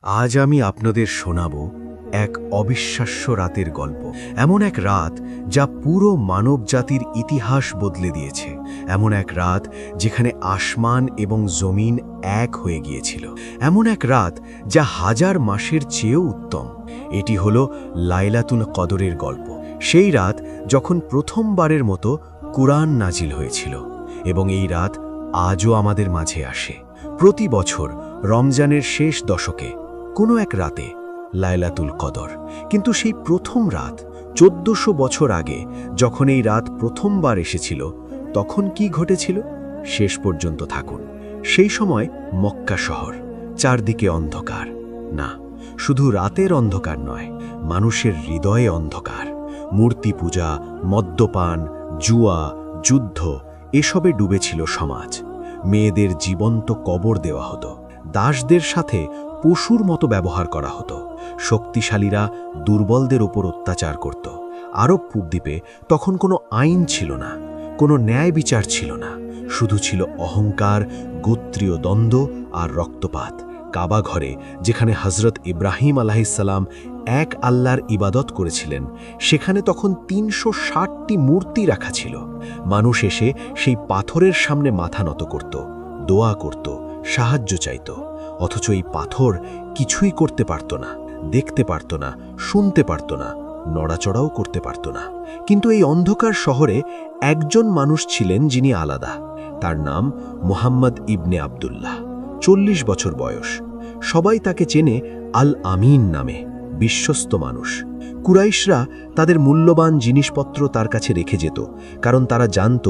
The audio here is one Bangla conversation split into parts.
আজ আমি আপনাদের শোনাব এক অবিশ্বাস্য রাতের গল্প। এমন এক রাত যা পুরো মানবজাতির ইতিহাস বদলে দিয়েছে। এমন এক রাত যেখানে আসমান এবং জমিন এক হয়ে গিয়েছিল। এমন এক রাত যা হাজার মাসের চেয়েও উত্তম। এটি হলো লাইলাতুল কদরের গল্প। সেই রাত যখন প্রথমবারের মতো কুরআন নাজিল হয়েছিল, এবং এই রাত আজও আমাদের মাঝে আসে। প্রতি বছর রমজানের শেষ দশকে কোনো এক রাতে লাইলাতুল কদর। কিন্তু সেই প্রথম রাত 1400 বছর আগে যখন এই রাত প্রথমবার এসেছিল, তখন কি ঘটেছিল? শেষ পর্যন্ত থাকুন। সেই সময় মক্কা শহর, চারদিকে অন্ধকার। না, শুধু রাতের অন্ধকার নয়, মানুষের হৃদয়ে অন্ধকার। মূর্তি পূজা, মদ্যপান, জুয়া, যুদ্ধ এসবে ডুবেছিল সমাজ। মেয়েদের জীবন্ত কবর দেওয়া হতো, দাসদের সাথে পশুর মতো ব্যবহার করা হতো। শক্তিশালীরা দুর্বলদের উপর অত্যাচার করত। আরব উপদ্বীপে তখন কোনো আইন ছিল না, কোনো ন্যায় বিচার ছিল না। শুধু ছিল অহংকার, গোত্রীয় দ্বন্দ্ব আর রক্তপাত। কাবা ঘরে, যেখানে হযরত ইব্রাহিম আলাইহিসসালাম এক আল্লাহর ইবাদত করেছিলেন, সেখানে তখন 360টি মূর্তি রাখা ছিল। মানুষ এসে সেই পাথরের সামনে মাথা নত করত, দোয়া করত, সাহায্য চাইত। অথচ এই পাথর কিছুই করতে পারত না, দেখতে পারত না, শুনতে পারত না, নড়াচড়াও করতে পারত না। কিন্তু এই অন্ধকার শহরে একজন মানুষ ছিলেন যিনি আলাদা। তার নাম মুহাম্মদ ইবনে আবদুল্লাহ। 40 বছর বয়স। সবাই তাকে চেনে আল আমিন নামে, বিশ্বস্ত মানুষ। কুরাইশরা তাদের মূল্যবান জিনিসপত্র তার কাছে রেখে যেত, কারণ তারা জানত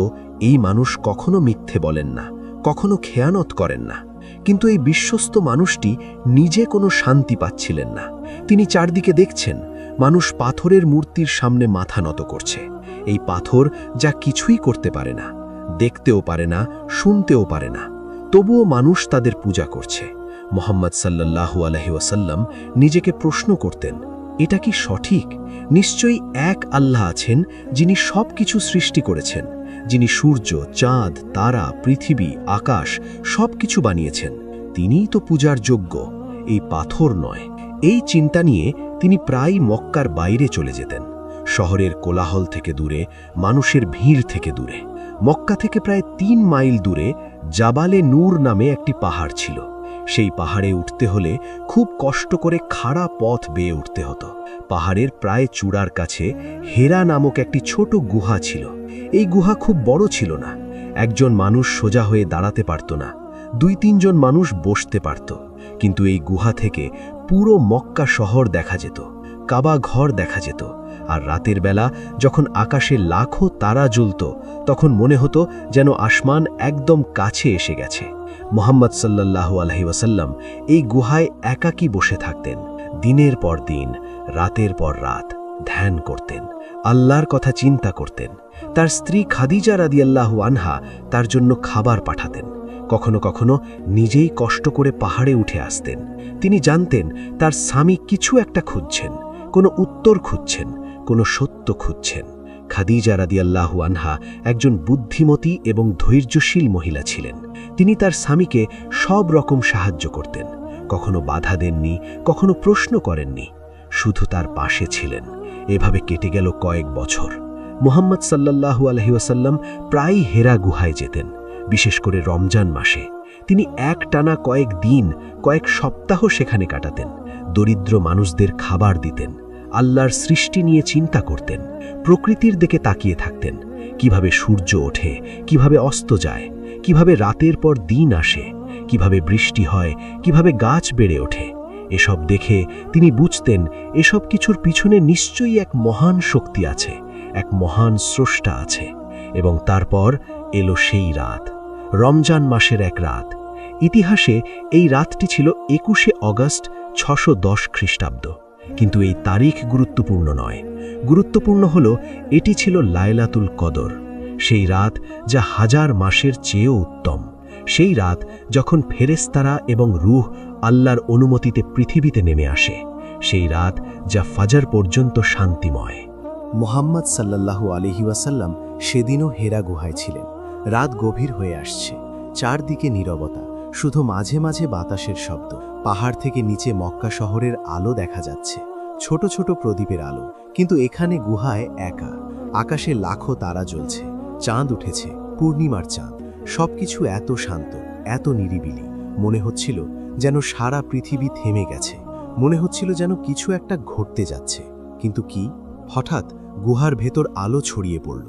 এই মানুষ কখনো মিথ্যে বলেন না, কখনো খেয়ানত করেন না। কিন্তু এই বিশ্বস্ত মানুষটি নিজে কোনো শান্তি পাচ্ছিলেন না। তিনি চারদিকে দেখছেন মানুষ পাথরের মূর্তির সামনে মাথা নত করছে। এই পাথর যা কিছুই করতে পারে না, দেখতেও পারে না, শুনতেও পারে না, তবুও মানুষ তাদের পূজা করছে। মুহাম্মদ সাল্লাল্লাহু আলাইহি ওয়াসাল্লাম নিজেকে প্রশ্ন করতেন, এটা কি সঠিক? নিশ্চয়ই এক আল্লাহ আছেন যিনি সব কিছু সৃষ্টি করেছেন, যিনি সূর্য, চাঁদ, তারা, পৃথিবী, আকাশ সব কিছু বানিয়েছেন। তিনিই তো পূজার যোগ্য, এই পাথর নয়। এই চিন্তা নিয়ে তিনি প্রায় মক্কার বাইরে চলে যেতেন, শহরের কোলাহল থেকে দূরে, মানুষের ভিড় থেকে দূরে। মক্কা থেকে প্রায় 3 মাইল দূরে জাবালে নূর নামে একটি পাহাড় ছিল। সেই পাহাড়ে উঠতে হলে খুব কষ্ট করে খাড়া পথ বেয়ে উঠতে হতো। পাহাড়ের প্রায় চূড়ার কাছে হেরা নামক একটি ছোট গুহা ছিল। এই গুহা খুব বড় ছিল না। একজন মানুষ সোজা হয়ে দাঁড়াতে পারত না, 2-3 জন মানুষ বসতে পারত। কিন্তু এই গুহা থেকে পুরো মক্কা শহর দেখা যেত, কাবা ঘর দেখা যেত। আর রাতের বেলা যখন আকাশে লাখো তারা জ্বলত, তখন মনে হতো যেন আসমান একদম কাছে এসে গেছে। মুহাম্মদ সাল্লাল্লাহু আলাইহি ওয়াসাল্লাম এই গুহায় একাকী বসে থাকতেন। দিনের পর দিন, রাতের পর রাত ধ্যান করতেন, আল্লাহর কথা চিন্তা করতেন। তার স্ত্রী খাদিজা রাদিয়াল্লাহু আনহা তার জন্য খাবার পাঠাতেন। কখনো কখনো নিজেই কষ্ট করে পাহাড়ে উঠে আসতেন। তিনি জানতেন তার স্বামী কিছু একটা খুঁজছেন, কোনো উত্তর খুঁজছেন, কোনো সত্য খুঁজছেন। খাদিজা রাদিয়াল্লাহু আনহা একজন বুদ্ধিমতী এবং ধৈর্যশীল মহিলা ছিলেন। তিনি তার স্বামীকে সব রকম সাহায্য করতেন, কখনো বাধা দেননি, কখনো প্রশ্ন করেননি, শুধু তার পাশে ছিলেন। এভাবে কেটে গেল কয়েক বছর। মুহাম্মদ সাল্লাল্লাহু আলাইহি ওয়াসাল্লাম প্রায় হেরা গুহায় যেতেন, বিশেষ করে রমজান মাসে। তিনি একটানা কয়েক দিন, কয়েক সপ্তাহ সেখানে কাটাতেন। দরিদ্র মানুষদের খাবার দিতেন, আল্লাহর সৃষ্টি নিয়ে চিন্তা করতেন, প্রকৃতির দিকে তাকিয়ে থাকতেন। কিভাবে সূর্য ওঠে, কিভাবে অস্ত যায়, কিভাবে রাতের পর দিন আসে, কিভাবে বৃষ্টি হয়, কিভাবে গাছ বেড়ে ওঠে। এসব দেখে তিনি বুঝতেন এসব কিছুর পিছনে নিশ্চয়ই এক মহান শক্তি আছে, এক মহান স্রষ্টা আছে। এবং তারপর এলো সেই রাত, রমজান মাসের এক রাত। ইতিহাসে এই রাতটি ছিল 21শে অগস্ট 610 খ্রিস্টাব্দ। কিন্তু এই তারিখ গুরুত্বপূর্ণ নয়। গুরুত্বপূর্ণ হলো এটি ছিল লাইলাতুল কদর, সেই রাত যা হাজার মাসের চেয়েও উত্তম। সেই রাত যখন ফেরেশতারা এবং রূহ আল্লাহর অনুমতিতে পৃথিবীতে নেমে আসে। সেই রাত যা ফাজর পর্যন্ত শান্তিময়। মুহাম্মদ সাল্লাল্লাহু আলাইহি ওয়াসাল্লাম সেদিনও হেরা গুহায় ছিলেন। রাত গভীর হয়ে আসছে, চারদিকে নীরবতা, শুধু মাঝে মাঝে বাতাসের শব্দ। পাহাড় থেকে নিচে মক্কা শহরের আলো দেখা যাচ্ছে, ছোট ছোট প্রদীপের আলো। কিন্তু এখানে গুহায় একা। আকাশে লাখো তারা জ্বলছে, চাঁদ উঠেছে, পূর্ণিমার চাঁদ। সবকিছু এত শান্ত, এত নিরিবিলি। মনে হচ্ছিল যেন সারা পৃথিবী থেমে গেছে। মনে হচ্ছিল যেন কিছু একটা ঘটতে যাচ্ছে। কিন্তু কি? হঠাৎ গুহার ভেতর আলো ছড়িয়ে পড়ল,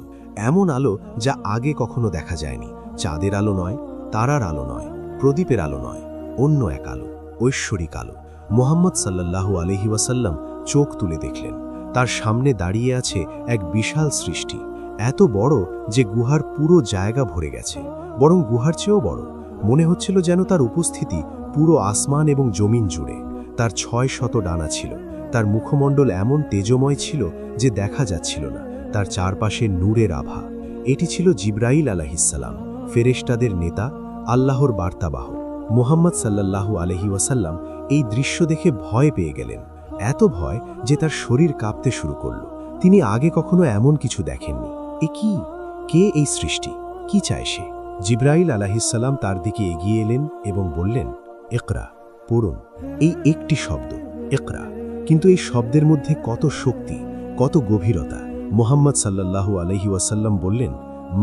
এমন আলো যা আগে কখনো দেখা যায়নি। চাঁদের আলো নয়, তারার আলো নয়, প্রদীপের আলো নয়, অন্য এক আলো, ঐশ্বরিক আলো। মুহাম্মদ সাল্লাল্লাহু আলাইহি ওয়াসাল্লাম চোখ তুলে দেখলেন, তার সামনে দাঁড়িয়ে আছে এক বিশাল সৃষ্টি, এত বড় যে গুহার পুরো জায়গা ভরে গেছে, বরং গুহার চেয়েও বড়। মনে হচ্ছিল যেন তার উপস্থিতি পুরো আসমান এবং জমিন জুড়ে। তার 600 ডানা ছিল, তার মুখমণ্ডল এমন তেজময় ছিল যে দেখা যাচ্ছিল না, তার চারপাশে নূরের আভা। এটি ছিল জিবরাইল আলাইহিসসালাম, ফেরেশতাদের নেতা, আল্লাহর বার্তাবাহক। মুহাম্মদ সাল্লাল্লাহু আলাইহি ওয়াসাল্লাম এই দৃশ্য দেখে ভয় পেয়ে গেলেন, এত ভয় যে তার শরীর কাঁপতে শুরু করল। তিনি আগে কখনো এমন কিছু দেখেননি। এ কি? কে এই সৃষ্টি? কি চায় সে? জিবরাইল আলাইহিসসালাম তার দিকে এগিয়ে এলেন এবং বললেন, ইকরা, পড়ুন। এই একটি শব্দ, ইকরা, কিন্তু এই শব্দের মধ্যে কত শক্তি, কত গভীরতা। মুহাম্মদ সাল্লাল্লাহু আলাইহি ওয়াসাল্লাম বললেন,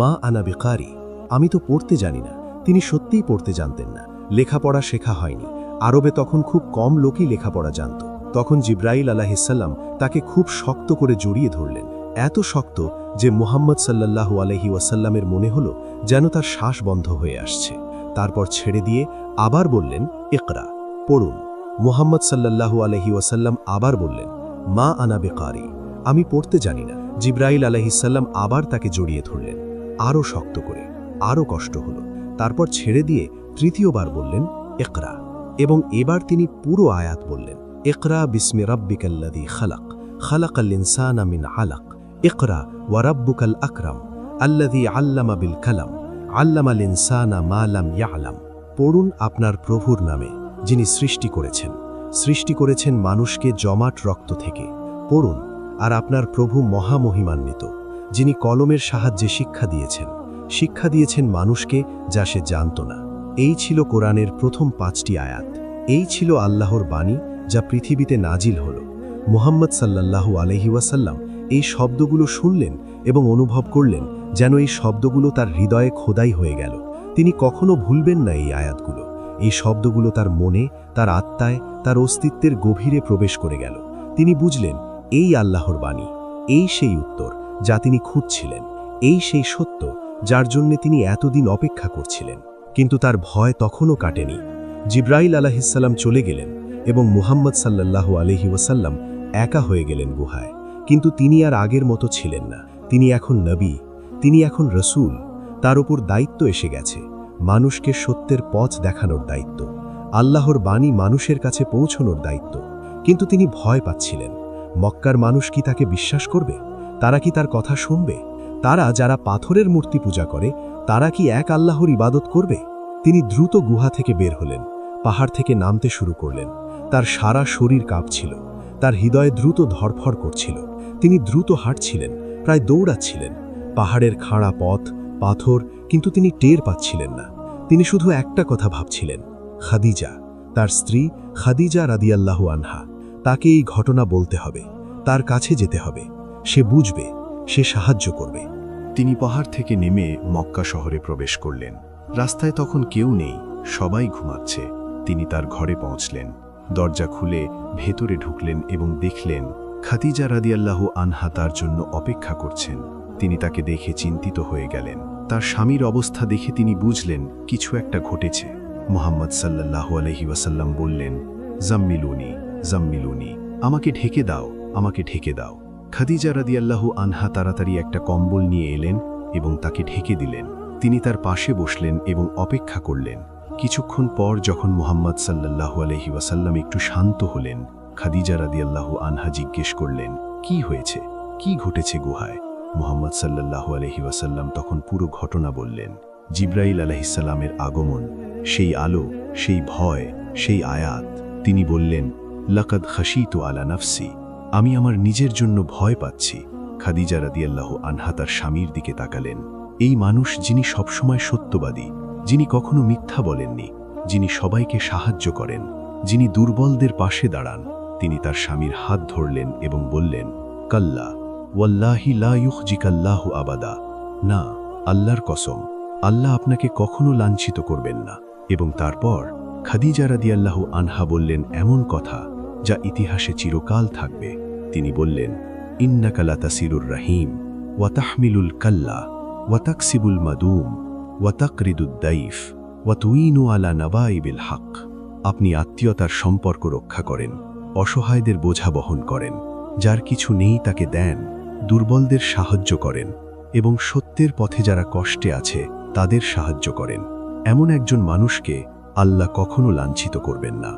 মা আনা বিকারি, আমি তো পড়তে জানি না। তিনি সত্যিই পড়তে জানতেন না, লেখাপড়া শেখা হয়নি। আরবে তখন খুব কম লোকই লেখাপড়া জানত। তখন জিবরাইল আলাইহিসসালাম তাকে খুব শক্ত করে জড়িয়ে ধরলেন, এত শক্ত যে মুহাম্মদ সাল্লাল্লাহু আলাইহি ওয়াসাল্লামের মনে হলো যেন তার শ্বাস বন্ধ হয়ে আসছে। তারপর ছেড়ে দিয়ে আবার বললেন, ইকরা, পড়ুন। মুহাম্মদ সাল্লাল্লাহু আলাইহি ওয়াসাল্লাম আবার বললেন, মা আনা বিকারি, আমি পড়তে জানি না। জিবরাইল আলাইহিসসালাম আবার তাকে জড়িয়ে ধরলেন, আরও শক্ত করে, আরও কষ্ট হলো। তারপর ছেড়ে দিয়ে তৃতীয়বার বললেন, ইকরা, এবং এবার তিনি পুরো আয়াত বললেন, ইকরা বিসমি রাব্বিকাল্লাযী খালাক, খালাকাল ইনসানা মিন আলাক, ইকরা ওয়া রাব্বুকাল আকরাম, আল্লাযী আল্লামা বিল কালাম, আল্লামাল ইনসানা মা লাম ইয়ালাম। পড়ুন আপনার প্রভুর নামে, যিনি সৃষ্টি করেছেন মানুষকে জমাট রক্ত থেকে। পড়ুন, আর আপনার প্রভু মহামহিমান্বিত, যিনি কলমের সাহায্যে শিক্ষা দিয়েছেন মানুষকে যা সে জানত না। এই ছিল কোরআনের প্রথম 5টি আয়াত। এই ছিল আল্লাহর বাণী যা পৃথিবীতে নাজিল হল। মুহাম্মদ সাল্লাল্লাহু আলাইহি ওয়াসাল্লাম এই শব্দগুলো শুনলেন এবং অনুভব করলেন যেন এই শব্দগুলো তার হৃদয়ে খোদাই হয়ে গেল। তিনি কখনো ভুলবেন না এই আয়াতগুলো। এই শব্দগুলো তার মনে, তার আত্মায়, তার অস্তিত্বের গভীরে প্রবেশ করে গেল। তিনি বুঝলেন, এই আল্লাহর বাণী, এই সেই উত্তর যা তিনি খুঁজছিলেন, এই সেই সত্য যার জন্য তিনি এতদিন অপেক্ষা করছিলেন। কিন্তু তার ভয় তখনও কাটেনি। জিবরাইল আলাইহিসসালাম চলে গেলেন এবং মুহাম্মদ সাল্লাল্লাহু আলাইহি ওয়াসাল্লাম একা হয়ে গেলেন গুহায়। কিন্তু তিনি আর আগের মতো ছিলেন না। তিনি এখন নবী, তিনি এখন রসূল। তার উপর দায়িত্ব এসে গেছে, মানুষকে সত্যের পথ দেখানোর দায়িত্ব, আল্লাহর বাণী মানুষের কাছে পৌঁছানোর দায়িত্ব। কিন্তু তিনি ভয় পাচ্ছিলেন, মক্কার মানুষ কি তাকে বিশ্বাস করবে? তারা কি তার কথা শুনবে? তারা যারা পাথরের মূর্তি পূজা করে, তারা কি এক আল্লাহর ইবাদত করবে? তিনি দ্রুত গুহা থেকে বের হলেন, পাহাড় থেকে নামতে শুরু করলেন। তার সারা শরীর কাঁপছিল, তার হৃদয়ে দ্রুত ধড়ফড় করছিল। তিনি দ্রুত হাঁটছিলেন, প্রায় দৌড়াচ্ছিলেন। পাহাড়ের খাড়া পথ, পাথর, কিন্তু তিনি টের পাচ্ছিলেন না। তিনি শুধু একটা কথা ভাবছিলেন, খাদিজা, তার স্ত্রী খাদিজা রাদিয়াল্লাহু আনহা। তাকে এই ঘটনা বলতে হবে, তার কাছে যেতে হবে। সে বুঝবে, সে সাহায্য করবে। তিনি পাহাড় থেকে নেমে মক্কা শহরে প্রবেশ করলেন। রাস্তায় তখন কেউ নেই, সবাই ঘুমাচ্ছে। তিনি তার ঘরে পৌঁছলেন, দরজা খুলে ভেতরে ঢুকলেন এবং দেখলেন খাদিজা রাদিয়াল্লাহু আনহা তার জন্য অপেক্ষা করছেন। তিনি তাকে দেখে চিন্তিত হয়ে গেলেন। তার স্বামীর অবস্থা দেখে তিনি বুঝলেন কিছু একটা ঘটেছে। মুহাম্মদ সাল্লাল্লাহু আলাইহি ওয়াসাল্লাম বললেন, জাম্মিলুনি, জাম্মিলুনি, আমাকে ঢেকে দাও, আমাকে ঢেকে দাও। খাদিজা রাদিয়াল্লাহু আনহা তাড়াতাড়ি একটা কম্বল নিয়ে এলেন এবং তাকে ঢেকে দিলেন। তিনি তার পাশে বসলেন এবং অপেক্ষা করলেন। কিছুক্ষণ পর যখন মুহাম্মদ সাল্লাল্লাহু আলাইহি ওয়াসাল্লাম একটু শান্ত হলেন, খাদিজা রাদিয়াল্লাহু আনহা জিজ্ঞেস করলেন, কি হয়েছে, কি ঘটেছে গুহায়? মুহাম্মদ সাল্লাল্লাহু আলাইহি ওয়াসাল্লাম তখন পুরো ঘটনা বললেন। জিবরাইল আলাইহিসসালামের আগমন, সেই আলো, সেই ভয়, সেই আয়াত। তিনি বললেন, লাকাদ খাশিতু আলা নাফসি, আমি আমার নিজের জন্য ভয় পাচ্ছি। খাদিজা রাদিয়াল্লাহু আনহা তার স্বামীর দিকে তাকালেন। এই মানুষ যিনি সবসময় সত্যবাদী, যিনি কখনো মিথ্যা বলেননি, যিনি সবাইকে সাহায্য করেন, যিনি দুর্বলদের পাশে দাঁড়ান। তিনি তার স্বামীর হাত ধরলেন এবং বললেন, কাল্লা ওয়াল্লাহি লা ইউখজিকাল্লাহু আবাদা। না, আল্লাহর কসম, আল্লাহ আপনাকে কখনো লাঞ্ছিত করবেন না। এবং তারপর খাদিজা রাদিয়াল্লাহু আনহা বললেন এমন কথা যা ইতিহাসে চিরকাল থাকবে। তিনি বললেন, ইন্নাকা লাতাসিলুর রাহিম ওয়া তাহমিলুল কাল্লা ওয়া তাকসিবুল মাদুম ওয়া তাকরিদুদ দাইফ ওয়া তুইনু আলা নাবাইবিল হক। আপনি আত্মীয়তার সম্পর্ক রক্ষা করেন, অসহায়দের বোঝা বহন করেন, যার কিছু নেই তাকে দেন, দুর্বলদের সাহায্য করেন এবং সত্যের পথে যারা কষ্টে আছে তাদের সাহায্য করেন। এমন একজন মানুষকে আল্লাহ কখনো লাঞ্ছিত করবেন না।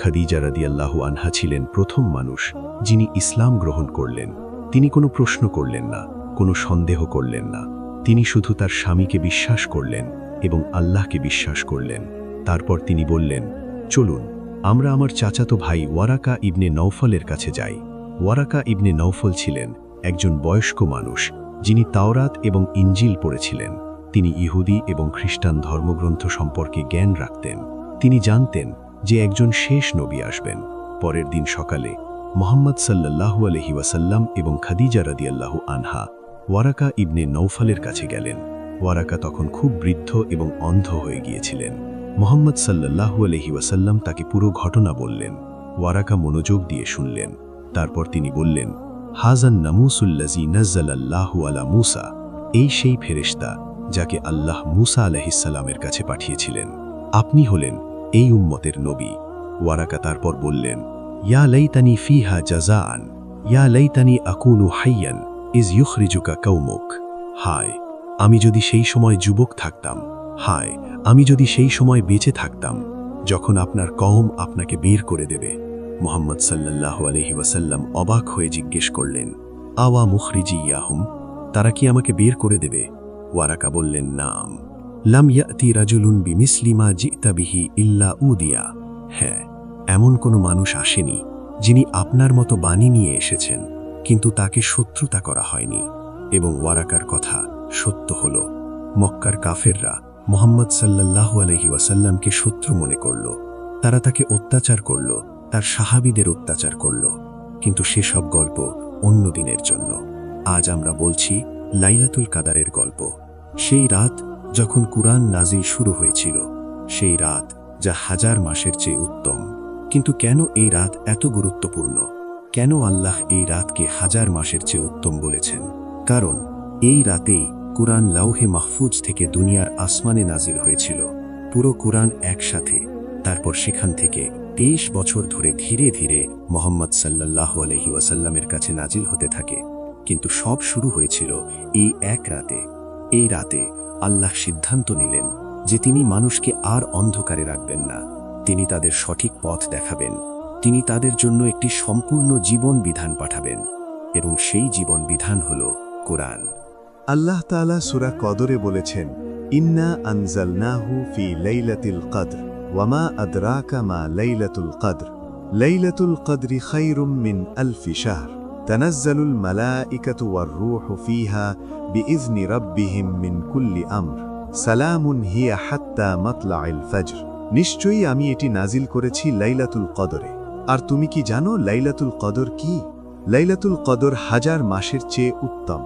খাদিজা রাদিয়াল্লাহু আনহা ছিলেন প্রথম মানুষ যিনি ইসলাম গ্রহণ করলেন। তিনি কোনো প্রশ্ন করলেন না, কোনো সন্দেহ করলেন না। তিনি শুধু তার স্বামীকে বিশ্বাস করলেন এবং আল্লাহকে বিশ্বাস করলেন। তারপর তিনি বললেন, চলুন আমরা আমার চাচাতো ভাই ওয়ারাকা ইবনে নওফলের কাছে যাই। ওয়ারাকা ইবনে নওফল ছিলেন একজন বয়স্ক মানুষ যিনি তাওরাত এবং ইঞ্জিল পড়েছিলেন। তিনি ইহুদি এবং খ্রিস্টান ধর্মগ্রন্থ সম্পর্কে জ্ঞান রাখতেন। তিনি জানতেন যে একজন শেষ নবী আসবেন। পরের দিন সকালে মুহাম্মদ সাল্লাল্লাহু আলাইহি ওয়াসাল্লাম এবং খাদিজা রাদিয়াল্লাহু আনহা ওয়ারাকা ইবনে নওফলের কাছে গেলেন। ওয়ারাকা তখন খুব বৃদ্ধ এবং অন্ধ হয়ে গিয়েছিলেন। মুহাম্মদ সাল্লাল্লাহু আলাইহি ওয়াসাল্লাম তাকে পুরো ঘটনা বললেন। ওয়ারাকা মনোযোগ দিয়ে শুনলেন। তারপর তিনি বললেন, হাজান নামুসুল্লাজি নাজ্জালাল্লাহু আলা মুসা। এই সেই ফেরেশতা যাকে আল্লাহ মুসা আলাইহিস সালামের কাছে পাঠিয়েছিলেন। আপনি হলেন এই উম্মতের নবী। ওয়ারাকা তারপর বললেন, ইয়া লাইতানি ফিহা জাযাআন, ইয়া লাইতানি আকুনু হাইয়ান ইজ ইউখরিজুকা কওমুক। হায়, আমি যদি সেই সময় যুবক থাকতাম। হায়, আমি যদি সেই সময় বেঁচে থাকতাম যখন আপনার কওম আপনাকে বের করে দেবে। মুহাম্মদ সাল্লাল্লাহু আলাইহি ওয়াসাল্লাম অবাক হয়ে জিজ্ঞেস করলেন, আওয়া মুখরিজিয়াহুম, তারা কি আমাকে বের করে দেবে? ওয়ারাকা বললেন, নাম লাম ইয়াতি রাজুলুন বিমিসলিমা জিতা বিহি ইল্লা উদিয়া। হ্যাঁ, এমন কোনো মানুষ আসেনি যিনি আপনার মতো বাণী নিয়ে এসেছেন কিন্তু তাকে শত্রুতা করা হয়নি। এবং ওয়ারাকার কথা সত্য হল। মক্কার কাফেররা মুহাম্মদ সাল্লাল্লাহু আলাইহি ওয়াসাল্লামকে শত্রু মনে করল। তারা তাকে অত্যাচার করল, তার সাহাবীদের অত্যাচার করল। কিন্তু সেসব গল্প অন্য দিনের জন্য। আজ আমরা বলছি লাইলাতুল কাদারের গল্প। সেই রাত যখন কুরআন নাজিল শুরু হয়েছিল, সেই রাত যা হাজার মাসের চেয়ে উত্তম। কিন্তু কেন এই রাত এত গুরুত্বপূর্ণ? কেন আল্লাহ এই রাতকে হাজার মাসের চেয়ে উত্তম বলেছেন? কারণ এই রাতেই কুরআন লাউহে মাহফুজ থেকে দুনিয়ার আসমানে নাজিল হয়েছিল। পুরো কুরআন একসাথে। তারপর সেখান থেকে 23 বছর ধরে ধীরে ধীরে মুহাম্মদ সাল্লাল্লাহু আলাইহি ওয়াসাল্লামের কাছে নাজিল হতে থাকে। কিন্তু সব শুরু হয়েছিল এই এক রাতে। এই রাতে আল্লাহ সিদ্ধান্ত নিলেন যে তিনি মানুষকে আর অন্ধকারে রাখবেন না। তিনি তাদের সঠিক পথ দেখাবেন। তিনি তাদের জন্য একটি সম্পূর্ণ জীবন বিধান পাঠাবেন। এবং সেই জীবন বিধান হল কুরআন। আল্লাহ তাআলা সূরা কদরে বলেছেন, ইন্না আনজালনাহু ফি লাইলাতিল কদর ওয়ামা আদরাকা মা লাইলাতুল কদর লাইলাতুল কদরি খায়রুম মিন আলফি শাহর তানাজ্জালুল মালাইকাতু ওয়ার রূহু ফিহা বিইذনি রাব্বিহিম মিন কুল্লি আমর সালামুন হিয়া হাত্তা মাতলাইল ফজর। নিশ্চয়ই আমি এটি নাজিল করেছি লাইলাতুল কদরে। আর তুমি কি জানো লাইলাতুল কদর কি? লাইলাতুল কদর হাজার মাসের চেয়ে উত্তম।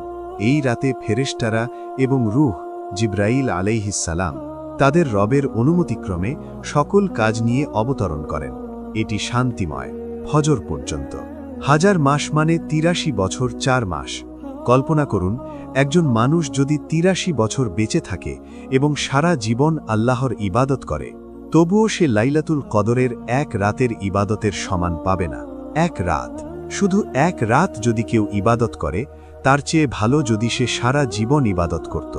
এই রাতে ফেরেশতারা এবং রূহ জিবরাইল আলাইহিস সালাম তাদের রবের অনুমতিক্রমে সকল কাজ নিয়ে অবতরণ করেন। এটি শান্তিময় ফজর পর্যন্ত। হাজার মাস মানে 83 বছর 4 মাস। কল্পনা করুন, একজন মানুষ যদি 83 বছর বেঁচে থাকে এবং সারা জীবন আল্লাহর ইবাদত করে, তবুও সে লাইলাতুল কদরের এক রাতের ইবাদতের সমান পাবে না। এক রাত, শুধু এক রাত যদি কেউ ইবাদত করে, তার চেয়ে ভালো যদি সে সারা জীবন ইবাদত করত।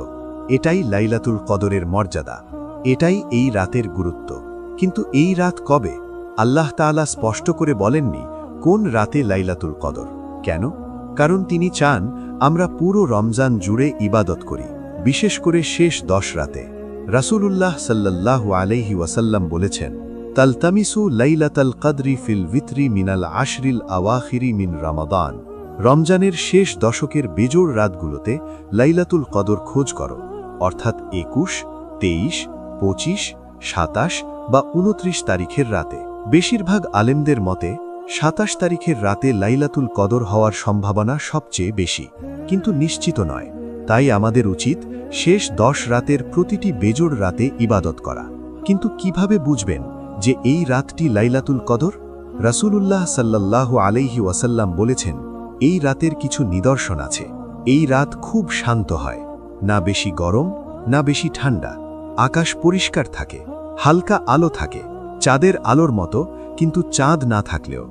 এটাই লাইলাতুল কদরের মর্যাদা, এটাই এই রাতের গুরুত্ব। কিন্তু এই রাত কবে? আল্লাহ তাআলা স্পষ্ট করে বলেননি কোন রাতে লাইলাতুল কদর। কেন? কারণ তিনি চান আমরা পুরো রমজান জুড়ে ইবাদত করি, বিশেষ করে শেষ 10 রাতে। রাসূলুল্লাহ সাল্লাল্লাহু আলাইহি ওয়াসাল্লাম বলেছেন, তালতামিসু লাইলাতাল কদরি ফিল ভিতরি মিনাল আশরিল আওয়াখিরি মিন রমাদান। রমজানের শেষ দশকের বেজোড় রাতগুলোতে লাইলাতুল কদর খোঁজ করো, অর্থাৎ 21, 23, 25, 27 বা ২৯ তারিখের রাতে। বেশিরভাগ আলেমদের মতে ২৭ তারিখের রাতে লাইলাতুল কদর হওয়ার সম্ভাবনা সবচেয়ে বেশি, কিন্তু নিশ্চিত নয়। তাই আমাদের উচিত শেষ ১০ রাতের প্রতিটি বেজোড় রাতে ইবাদত করা। কিন্তু কিভাবে বুঝবেন যে এই রাতটি লাইলাতুল কদর? রাসূলুল্লাহ সাল্লাল্লাহু আলাইহি ওয়াসাল্লাম বলেছেন, এই রাতের কিছু নিদর্শন আছে। এই রাত খুব শান্ত হয়, না বেশি গরম না বেশি ঠান্ডা। আকাশ পরিষ্কার থাকে, হালকা আলো থাকে, চাঁদের আলোর মতো, কিন্তু চাঁদ না থাকলেও।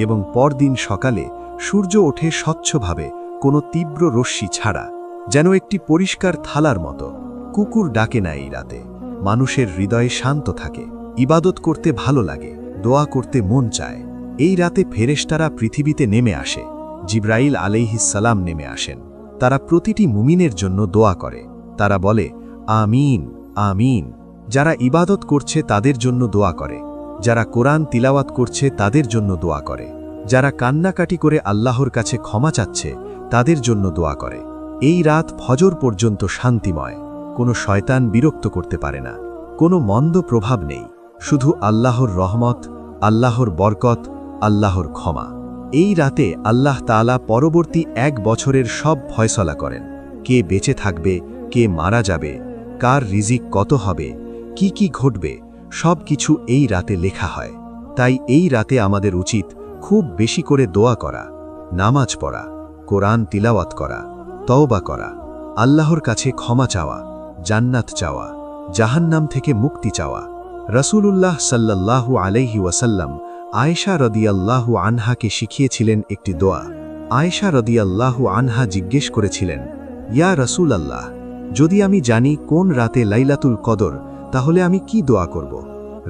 এবং পরদিন সকালে সূর্য ওঠে স্বচ্ছভাবে, কোনো তীব্র রশ্মি ছাড়া, যেন একটি পরিষ্কার থালার মতো। কুকুর ডাকে না এই রাতে। মানুষের হৃদয়ে শান্ত থাকে, ইবাদত করতে ভালো লাগে, দোয়া করতে মন চায়। এই রাতে ফেরেশতারা পৃথিবীতে নেমে আসে। জিবরাইল আলাইহিস সালাম নেমে আসেন। তারা প্রতিটি মুমিনের জন্য দোয়া করে। তারা বলে, আমিন আমিন। যারা ইবাদত করছে তাদের জন্য দোয়া করে, যারা কোরআন তিলাওয়াত করছে তাদের জন্য দোয়া করে, যারা কান্নাকাটি করে আল্লাহর কাছে ক্ষমা চাচ্ছে তাদের জন্য দোয়া করে। এই রাত ফজর পর্যন্ত শান্তিময়। কোনো শয়তান বিরক্ত করতে পারে না, কোনো মন্দ প্রভাব নেই, শুধু আল্লাহর রহমত, আল্লাহর বরকত, আল্লাহর ক্ষমা। এই রাতে আল্লাহ তাআলা পরবর্তী ১ বছরের সব ফয়সালা করেন। কে বেঁচে থাকবে, কে মারা যাবে, কার রিজিক কত হবে, কি কি ঘটবে, সব কিছু এই রাতে লেখা হয়। তাই এই রাতে আমাদের উচিত খুব বেশি করে দোয়া করা, নামাজ পড়া, কোরআন তিলাওয়াত করা, তওবা করা, আল্লাহর কাছে ক্ষমা চাওয়া, জান্নাত চাওয়া, জাহান্নাম থেকে মুক্তি চাওয়া। রাসূলুল্লাহ সাল্লাল্লাহু আলাইহি ওয়াসাল্লাম আয়েশা রাদিয়াল্লাহু আনহাকে শিখিয়েছিলেন একটি দোয়া। আয়েশা রাদিয়াল্লাহু আনহা জিজ্ঞেস করেছিলেন, ইয়া রাসূলাল্লাহ, যদি আমি জানি কোন রাতে লাইলাতুল কদর, তাহলে আমি কি দোয়া করব?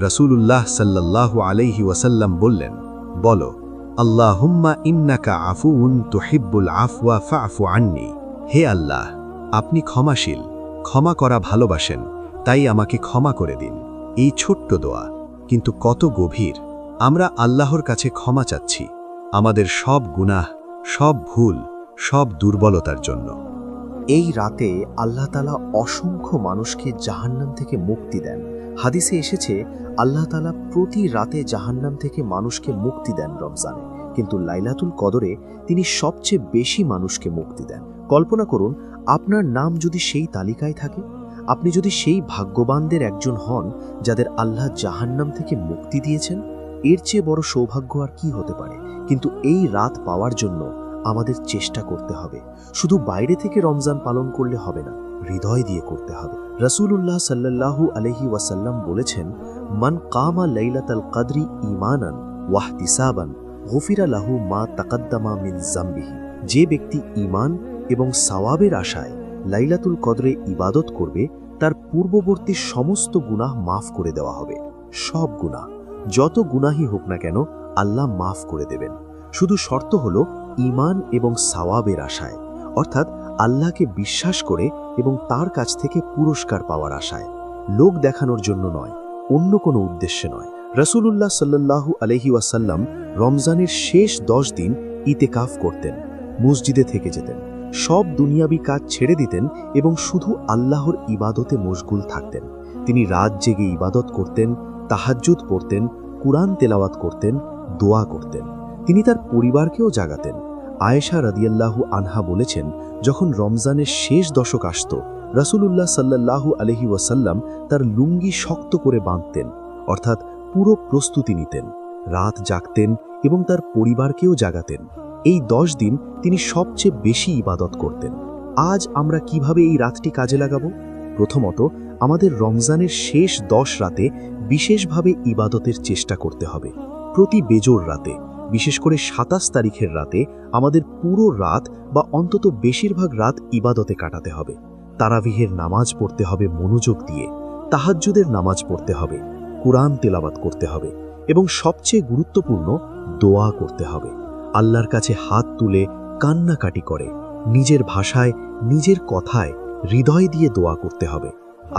রাসূলুল্লাহ সাল্লাল্লাহু আলাইহি ওয়াসাল্লাম বললেন, বলো, আল্লাহুম্মা ইন্নাকা আফুউন তুহিব্বুল আফওয়া ফা'ফু আন্নি। হে আল্লাহ, আপনি ক্ষমাশীল, ক্ষমা করা ভালোবাসেন, তাই আমাকে ক্ষমা করে দিন। এই ছোট্ট দোয়া, কিন্তু কত গভীর। আমরা আল্লাহর কাছে ক্ষমা চাচ্ছি আমাদের সব গুনাহ, সব ভুল, সব দুর্বলতার জন্য। এই রাতে আল্লাহ তাআলা অসংখ্য মানুষকে জাহান্নাম থেকে মুক্তি দেন। হাদিসে এসেছে, আল্লাহ তাআলা প্রতি রাতে জাহান্নাম থেকে মানুষকে মুক্তি দেন রমজানে, কিন্তু লাইলাতুল কদরে তিনি সবচেয়ে বেশি মানুষকে মুক্তি দেন। কল্পনা করুন, আপনার নাম যদি সেই তালিকায় থাকে, আপনি যদি সেই ভাগ্যবানদের একজন হন যাদের আল্লাহ জাহান্নাম থেকে মুক্তি দিয়েছেন। এর চেয়ে বড় সৌভাগ্য আর কি হতে পারে? কিন্তু এই রাত পাওয়ার জন্য আমাদের চেষ্টা করতে হবে। শুধু বাইরে থেকে রমজান পালন করলে হবে না, হৃদয় দিয়ে করতে হবে। রাসূলুল্লাহ সাল্লাল্লাহু আলাইহি ওয়াসাল্লাম বলেছেন, মান কামা লাইলাতাল কদরি ঈমানান ওয়াহতিসাবান গুফিরা লাহু মা তাকাদ্দামা মিন যামবিহি। যে ব্যক্তি ঈমান এবং সওয়াবের আশায় লাইলাতুল কদরে ইবাদত করবে, তার পূর্ববর্তী সমস্ত গুনাহ মাফ করে দেওয়া হবে। সব গুনাহ, যত গুনাহই হোক না কেন, আল্লাহ মাফ করে দেবেন। শুধু শর্ত হলো ঈমান এবং সওয়াবের আশায়, অর্থাৎ আল্লাহকে বিশ্বাস করে এবং তার কাছ থেকে পুরস্কার পাওয়ার আশায়। লোক দেখানোর জন্য নয়, অন্য কোনো উদ্দেশ্যে নয়। রাসূলুল্লাহ সাল্লাল্লাহু আলাইহি ওয়াসাল্লাম রমজানের শেষ 10 দিন ইতেকাফ করতেন, মসজিদে থেকে যেতেন, সব দুনিয়াবি কাজ ছেড়ে দিতেন এবং শুধু আল্লাহর ইবাদতে মশগুল থাকতেন। তিনি রাত জেগে ইবাদত করতেন, তাহাজ্জুদ পড়তেন, কুরআন তেলাওয়াত করতেন, দোয়া করতেন। তিনি তার পরিবারকেও জাগাতেন। আয়েশা রাদিয়াল্লাহু আনহা বলেছেন, যখন রমজানের শেষ দশক আসত, রাসূলুল্লাহ সাল্লাল্লাহু আলাইহি ওয়াসাল্লাম তার লুঙ্গি শক্ত করে বাঁধতেন, অর্থাৎ পুরো প্রস্তুতি নিতেন, রাত জাগতেন এবং তার পরিবারকেও জাগাতেন। এই 10 দিন তিনি সবচেয়ে বেশি ইবাদত করতেন। আজ আমরা কিভাবে এই রাতটি কাজে লাগাবো? প্রথমত, আমাদের রমজানের শেষ 10 রাতে বিশেষভাবে ইবাদতের চেষ্টা করতে হবে। প্রতি বেজোর রাতে, বিশেষ করে 27 তারিখের রাতে আমাদের পুরো রাত বা অন্তত বেশিরভাগ রাত ইবাদতে কাটাতে হবে। তারাবিহের নামাজ পড়তে হবে মনোযোগ দিয়ে, তাহাজ্জুদের নামাজ পড়তে হবে, কুরআন তেলাওয়াত করতে হবে এবং সবচেয়ে গুরুত্বপূর্ণ, দোয়া করতে হবে। আল্লাহর কাছে হাত তুলে কান্নাকাটি করে, নিজের ভাষায়, নিজের কথায়, হৃদয় দিয়ে দোয়া করতে হবে।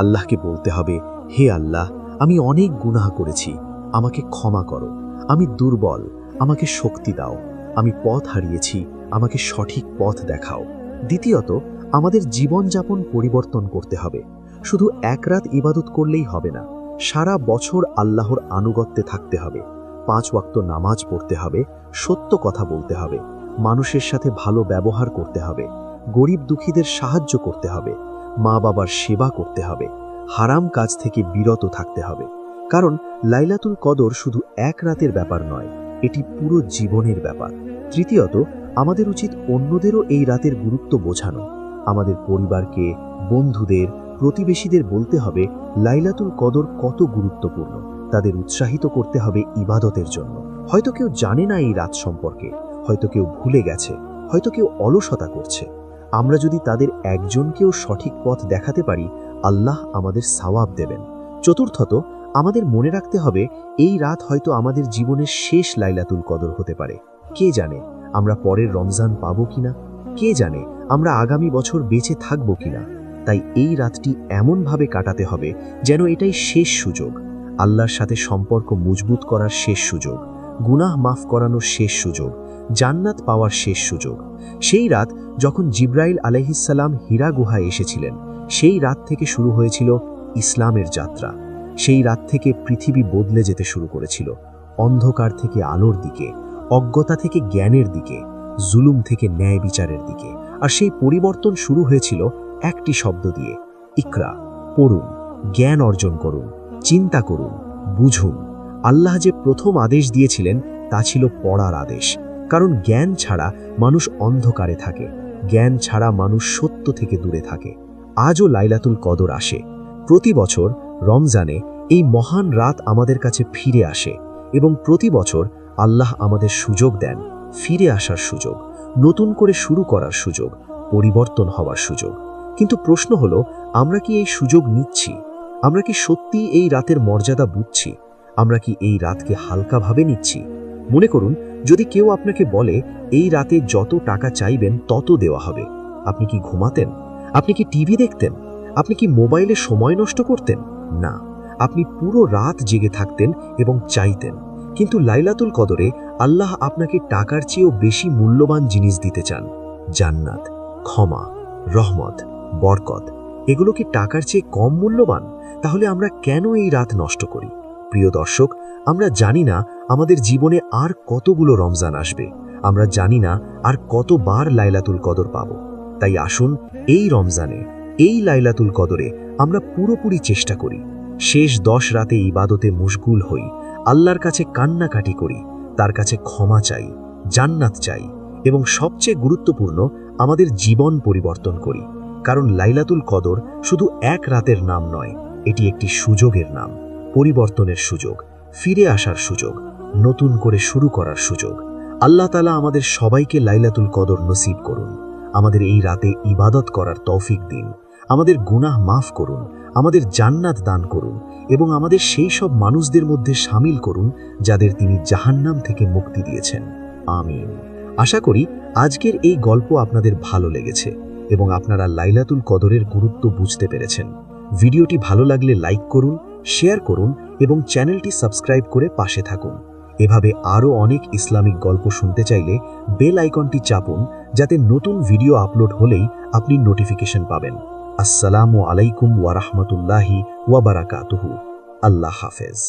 আল্লাহকে বলতে হবে, হে আল্লাহ, আমি অনেক গুনাহ করেছি, আমাকে ক্ষমা করো। আমি দুর্বল, আমাকে শক্তি দাও। আমি পথ হারিয়েছি, আমাকে সঠিক পথ দেখাও। দ্বিতীয়ত, আমাদের জীবনযাপন পরিবর্তন করতে হবে। শুধু এক রাত ইবাদত করলেই হবে না, সারা বছর আল্লাহর আনুগত্যে থাকতে হবে, 5 ওয়াক্ত নামাজ পড়তে হবে, সত্য কথা বলতে হবে, মানুষের সাথে ভালো ব্যবহার করতে হবে, গরিব দুঃখীদের সাহায্য করতে হবে, মা বাবার সেবা করতে হবে, হারাম কাজ থেকে বিরত থাকতে হবে। কারণ লাইলাতুল কদর শুধু এক রাতের ব্যাপার নয়, এটি পুরো জীবনের ব্যাপার। তৃতীয়ত, আমাদের উচিত অন্যদেরও এই রাতের গুরুত্ব বোঝানো। আমাদের পরিবারকে, বন্ধুদের, প্রতিবেশীদের বলতে হবে লাইলাতুল কদর কত গুরুত্বপূর্ণ। তাদের উৎসাহিত করতে হবে ইবাদতের জন্য। হয়তো কেউ জানে না এই রাত সম্পর্কে, হয়তো কেউ ভুলে গেছে, হয়তো কেউ অলসতা করছে। আমরা যদি তাদের একজনকেও সঠিক পথ দেখাতে পারি, আল্লাহ আমাদের সওয়াব দেবেন। চতুর্থত, আমাদের মনে রাখতে হবে এই রাত হয়তো আমাদের জীবনের শেষ লাইলাতুল কদর হতে পারে। কে জানে আমরা পরের রমজান পাবো কিনা, কে জানে আমরা আগামী বছর বেঁচে থাকবো কিনা। তাই এই রাতটি এমনভাবে কাটাতে হবে যেন এটাই শেষ সুযোগ, আল্লাহর সাথে সম্পর্ক মজবুত করার শেষ সুযোগ, গুনাহ মাফ করানোর শেষ সুযোগ, জান্নাত পাওয়ার শেষ সুযোগ। সেই রাত যখন জিব্রাইল আলাইহিসসালাম হীরা গুহায় এসেছিলেন, সেই রাত থেকে শুরু হয়েছিল ইসলামের যাত্রা। সেই রাত থেকে পৃথিবী বদলে যেতে শুরু করেছিল, অন্ধকার থেকে আলোর দিকে, অজ্ঞতা থেকে জ্ঞানের দিকে, জুলুম থেকে ন্যায় বিচারের দিকে। আর সেই পরিবর্তন শুরু হয়েছিল একটি শব্দ দিয়ে, ইকরা, পড়ুন, জ্ঞান অর্জন করুন, চিন্তা করুন, বুঝুন। আল্লাহ যে প্রথম আদেশ দিয়েছিলেন তা ছিল পড়ার আদেশ। কারণ জ্ঞান ছাড়া মানুষ অন্ধকারে থাকে, জ্ঞান ছাড়া মানুষ সত্য থেকে দূরে থাকে। আজও লাইলাতুল কদর আসে। প্রতি বছর রমজানে এই মহান রাত আমাদের কাছে ফিরে আসে এবং প্রতি বছর আল্লাহ আমাদের সুযোগ দেন, ফিরে আসার সুযোগ, নতুন করে শুরু করার সুযোগ, পরিবর্তন হওয়ার সুযোগ। কিন্তু প্রশ্ন হলো, আমরা কি এই সুযোগ নিচ্ছি? আমরা কি সত্যি এই রাতের মর্যাদা বুঝছি? আমরা কি এই রাতকে হালকাভাবে নিচ্ছি? মনে করুন, যদি কেউ আপনাকে বলে এই রাতে যত টাকা চাইবেন তত দেওয়া হবে, আপনি কি ঘুমাতেন? আপনি কি টিভি দেখতেন? আপনি কি মোবাইলে সময় নষ্ট করতেন? না, আপনি পুরো রাত জেগে থাকতেন এবং চাইতেন। কিন্তু লাইলাতুল কদরে আল্লাহ আপনাকে টাকার চেয়েও বেশি মূল্যবান জিনিস দিতে চান। জান্নাত, ক্ষমা, রহমত, বরকত। এগুলো কি টাকার চেয়ে কম মূল্যবান? তাহলে আমরা কেন এই রাত নষ্ট করি? প্রিয় দর্শক, আমরা জানি না আমাদের জীবনে আর কতগুলো রমজান আসবে, আমরা জানি না আর কতবার লাইলাতুল কদর পাব। তাই আসুন এই রমজানে, এই লাইলাতুল কদরে আমরা পুরোপুরি চেষ্টা করি, শেষ 10 রাতে ইবাদতে মশগুল হই, আল্লাহর কাছে কান্নাকাটি করি, তার কাছে ক্ষমা চাই, জান্নাত চাই এবং সবচেয়ে গুরুত্বপূর্ণ, আমাদের জীবন পরিবর্তন করি। কারণ লাইলাতুল কদর শুধু এক রাতের নাম নয়, এটি একটি সুযোগের নাম, পরিবর্তনের সুযোগ, ফিরে আসার সুযোগ, নতুন করে শুরু করার সুযোগ। আল্লাহ তাআলা আমাদের সবাইকে লাইলাতুল কদর নসিব করুন। আমাদের এই রাতে ইবাদত করার তৌফিক দিন, আমাদের গুনাহ মাফ করুন, আমাদের জান্নাত দান করুন এবং আমাদের সেই সব মানুষদের মধ্যে শামিল করুন যাদের তিনি জাহান্নাম থেকে মুক্তি দিয়েছেন। আমিন। আশা করি আজকের এই গল্প আপনাদের ভালো লেগেছে এবং আপনারা লাইলাতুল কদরের গুরুত্ব বুঝতে পেরেছেন। ভিডিওটি ভালো লাগলে লাইক করুন, শেয়ার করুন এবং চ্যানেলটি সাবস্ক্রাইব করে পাশে থাকুন। এভাবে আরও অনেক ইসলামিক গল্প শুনতে চাইলে বেল আইকনটি চাপুন, যাতে নতুন ভিডিও আপলোড হলেই আপনি নোটিফিকেশন পাবেন। আসসালামু আলাইকুম ওয়া রাহমাতুল্লাহি ওয়া বারাকাতুহু। আল্লাহ হাফেজ।